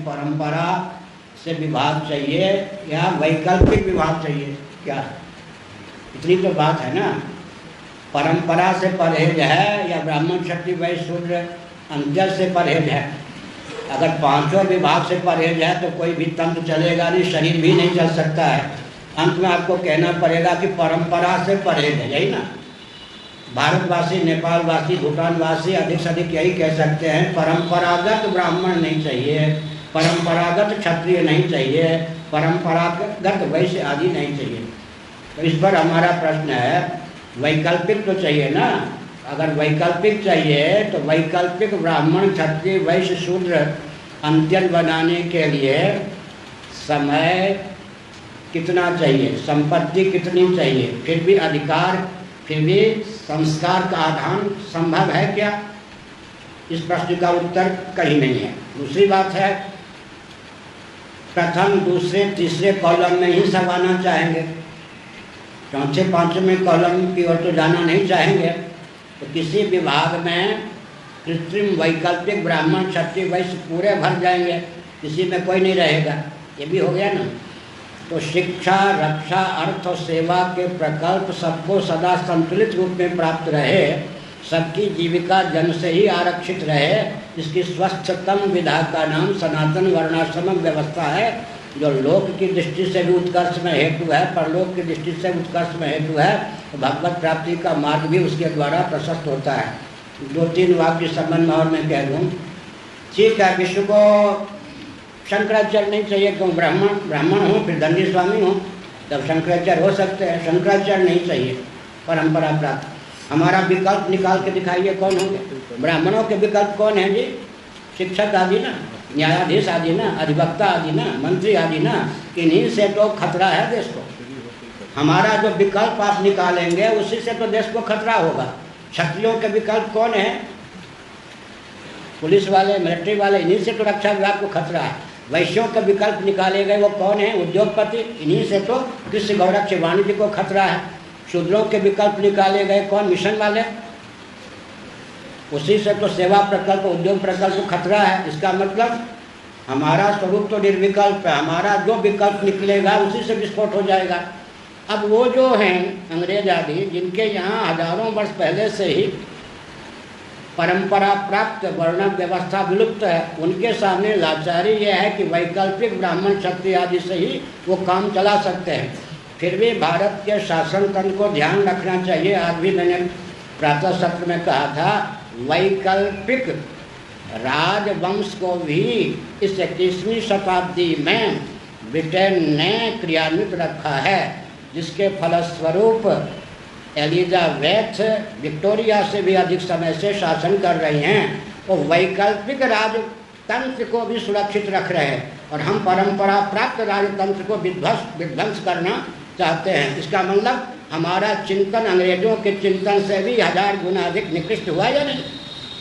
परंपरा से विभाग चाहिए या वैकल्पिक विभाग चाहिए? क्या इतनी तो बात है ना। परंपरा से परहेज है या ब्राह्मण क्षत्रिय वैश्य शूद्र अंत्य से परहेज है? अगर पांचों विभाग से परहेज है तो कोई भी तंत्र चलेगा नहीं, शरीर भी नहीं चल सकता है। अंत में आपको कहना पड़ेगा कि परंपरा से परहेज है, यही ना। भारतवासी, नेपालवासी, भूटानवासी अधिक से अधिक यही कह सकते हैं, परंपरागत ब्राह्मण नहीं चाहिए, परंपरागत क्षत्रिय नहीं चाहिए, परंपरागत वैश्य आदि नहीं चाहिए। तो इस पर हमारा प्रश्न है, वैकल्पिक तो चाहिए ना। अगर वैकल्पिक चाहिए तो वैकल्पिक ब्राह्मण क्षत्रिय वैश्य शूद्र अंत्यन बनाने के लिए समय कितना चाहिए, संपत्ति कितनी चाहिए, फिर भी अधिकार, फिर भी संस्कार का आधान संभव है क्या? इस प्रश्न का उत्तर कहीं नहीं है। दूसरी बात है, प्रथम दूसरे तीसरे कॉलम में ही सब आना चाहेंगे, चौथे पांचवें कॉलम की ओर तो जाना नहीं चाहेंगे। तो किसी विभाग में कृत्रिम वैकल्पिक ब्राह्मण क्षत्रिय वैश्य पूरे भर जाएंगे, किसी में कोई नहीं रहेगा, ये भी हो गया ना। तो शिक्षा, रक्षा, अर्थ और सेवा के प्रकल्प सबको सदा संतुलित रूप में प्राप्त रहे, सबकी जीविका जन से ही आरक्षित रहे, इसकी स्वस्थतम विधा का नाम सनातन वर्णाश्रम व्यवस्था है, जो लोक की दृष्टि से भी उत्कर्ष में हेतु है, परलोक की दृष्टि से उत्कर्ष में हेतु है। तो भगवत प्राप्ति का मार्ग भी उसके द्वारा प्रशस्त होता है। दो तीन वाक्य संबंध में और मैं कह दूँ, ठीक है, विश्व को शंकराचार्य नहीं चाहिए, क्यों? ब्राह्मण हो फिर दंडी स्वामी हो तब शंकराचार्य हो सकते हैं, शंकराचार्य नहीं चाहिए, परंपरा प्राप्त। हमारा विकल्प निकाल के दिखाइए, कौन होंगे? ब्राह्मणों के विकल्प कौन है जी? शिक्षक आदि ना, न्यायाधीश आदि ना, अधिवक्ता आदि ना, मंत्री आदि ना, इन्हीं से तो खतरा है देश को। हमारा जो विकल्प आप निकालेंगे उसी से तो देश को खतरा होगा। क्षत्रियों के विकल्प कौन है? पुलिस वाले, मिलिट्री वाले, इन्हीं से तो रक्षा विभाग को खतरा है। वैश्यों के विकल्प निकाले गए वो कौन है? उद्योगपति, इन्हीं से तो कृषि गौरक्ष वाणिज्य को खतरा है। शूद्रों के विकल्प निकाले गए कौन? मिशन वाले, उसी से तो सेवा प्रकल्प, उद्योग प्रकल्प को खतरा है। इसका मतलब हमारा स्वरूप तो निर्विकल्प है, हमारा जो विकल्प निकलेगा उसी से विस्फोट हो जाएगा। अब वो जो हैं अंग्रेज आदि, जिनके यहाँ हजारों वर्ष पहले से ही परंपरा प्राप्त वर्ण व्यवस्था विलुप्त है, उनके सामने लाचारी यह है कि वैकल्पिक ब्राह्मण क्षत्रिय आदि से ही वो काम चला सकते हैं। फिर भी भारत के शासन तंत्र को ध्यान रखना चाहिए। आज भी मैंने प्रातः सत्र में कहा था, वैकल्पिक राजवंश को भी इस 21वीं शताब्दी में ब्रिटेन ने क्रियान्वित रखा है, जिसके फलस्वरूप एलिजाबेथ विक्टोरिया से भी अधिक समय से शासन कर रही हैं। वो वैकल्पिक राजतंत्र को भी सुरक्षित रख रहे हैं और हम परंपरा प्राप्त राजतंत्र को विध्वंस करना चाहते हैं। इसका मतलब हमारा चिंतन अंग्रेजों के चिंतन से भी 1000 गुना अधिक निकृष्ट हुआ या नहीं?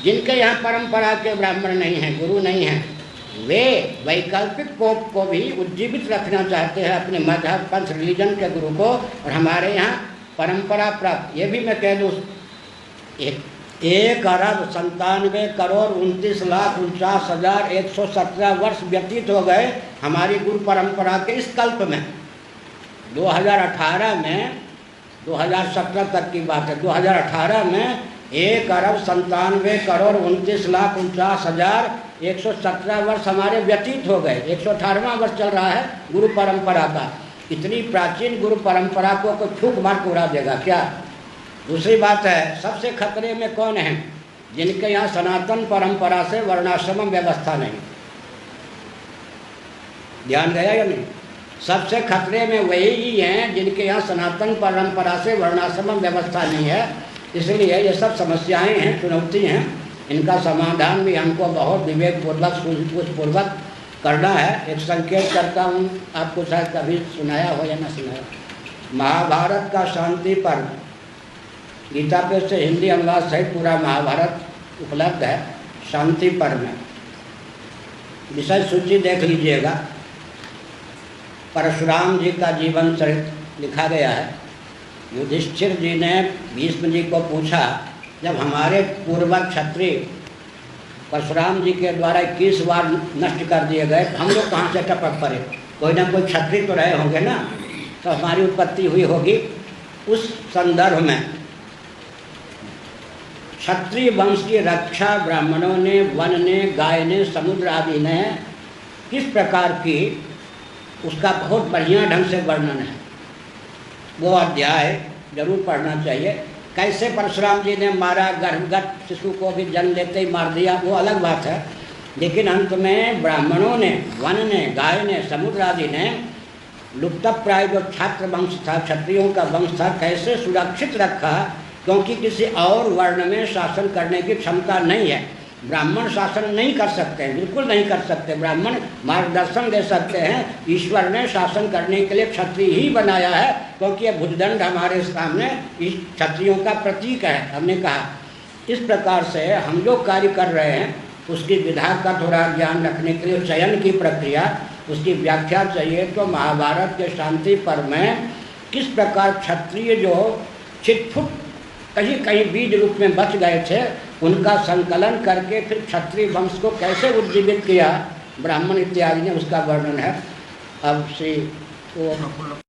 जिनके यहाँ परंपरा के ब्राह्मण नहीं हैं, गुरु नहीं हैं, वे वैकल्पिक पोप को भी उज्जीवित रखना चाहते हैं, अपने मजहब, पंथ, रिलीजन के गुरु को। और हमारे यहाँ परंपरा प्राप्त, ये भी मैं कह दूँ, 1,97,29,49,117 वर्ष व्यतीत हो गए हमारी गुरु परंपरा के इस कल्प में। 2018 में, 2017 तक की बात है, 2018 में 1,97,29,49,117 वर्ष हमारे व्यतीत हो गए। 118वां वर्ष चल रहा है गुरु परंपरा का। इतनी प्राचीन गुरु परंपरा को कोई फूंक मार के उड़ा देगा क्या? दूसरी बात है, सबसे खतरे में कौन है? जिनके यहाँ सनातन परंपरा से वर्णाश्रम व्यवस्था नहीं। ध्यान गया या नहीं? सबसे खतरे में वही ही हैं जिनके यहाँ सनातन परंपरा से वर्णाश्रम व्यवस्था नहीं है। इसलिए ये सब समस्याएं हैं, चुनौती हैं, इनका समाधान भी हमको बहुत विवेकपूर्वक, सूझबूझपूर्वक करना है। एक संकेत करता हूँ, आपको शायद कभी सुनाया हो या ना सुनाया। महाभारत का शांति पर्व, गीता पे से हिंदी अनुवाद सहित पूरा महाभारत उपलब्ध है शांति पर्व में। विषय सूची देख लीजिएगा। परशुराम जी का जीवन चरित्र लिखा गया है। युधिष्ठिर जी ने भीष्म जी को पूछा, जब हमारे पूर्वज क्षत्रिय परशुराम जी के द्वारा 21 बार नष्ट कर दिए गए, हम लोग कहाँ से टपक पड़े? कोई ना कोई क्षत्रिय तो रहे होंगे ना, तो हमारी उत्पत्ति हुई होगी। उस संदर्भ में क्षत्रिय वंश की रक्षा ब्राह्मणों ने, वन ने, गाय ने, समुद्र आदि ने किस प्रकार की, उसका बहुत बढ़िया ढंग से वर्णन है। वो अध्याय जरूर पढ़ना चाहिए। कैसे परशुराम जी ने मारा, गर्भगत शिशु को भी जन्म लेते ही मार दिया, वो अलग बात है, लेकिन अंत में ब्राह्मणों ने, वन ने, गाय ने, समुद्र आदि ने लुप्तप्राय जो छात्र वंश था, क्षत्रियों का वंश था, कैसे सुरक्षित रखा, क्योंकि किसी और वर्ण में शासन करने की क्षमता नहीं है। ब्राह्मण शासन नहीं कर सकते हैं, बिल्कुल नहीं कर सकते। ब्राह्मण मार्गदर्शन दे सकते हैं। ईश्वर ने शासन करने के लिए क्षत्रिय ही बनाया है, क्योंकि यह भुजदंड हमारे सामने इस क्षत्रियों का प्रतीक है। हमने कहा इस प्रकार से हम जो कार्य कर रहे हैं उसकी विधा का थोड़ा ज्ञान रखने के लिए चयन की प्रक्रिया, उसकी व्याख्या चाहिए। तो महाभारत के शांति पर्व में किस प्रकार क्षत्रिय जो छिटफुट कहीं कहीं बीज रूप में बच गए थे, उनका संकलन करके फिर क्षत्रिय वंश को कैसे उज्जीवित किया ब्राह्मण इत्यादि ने, उसका वर्णन है। अब श्री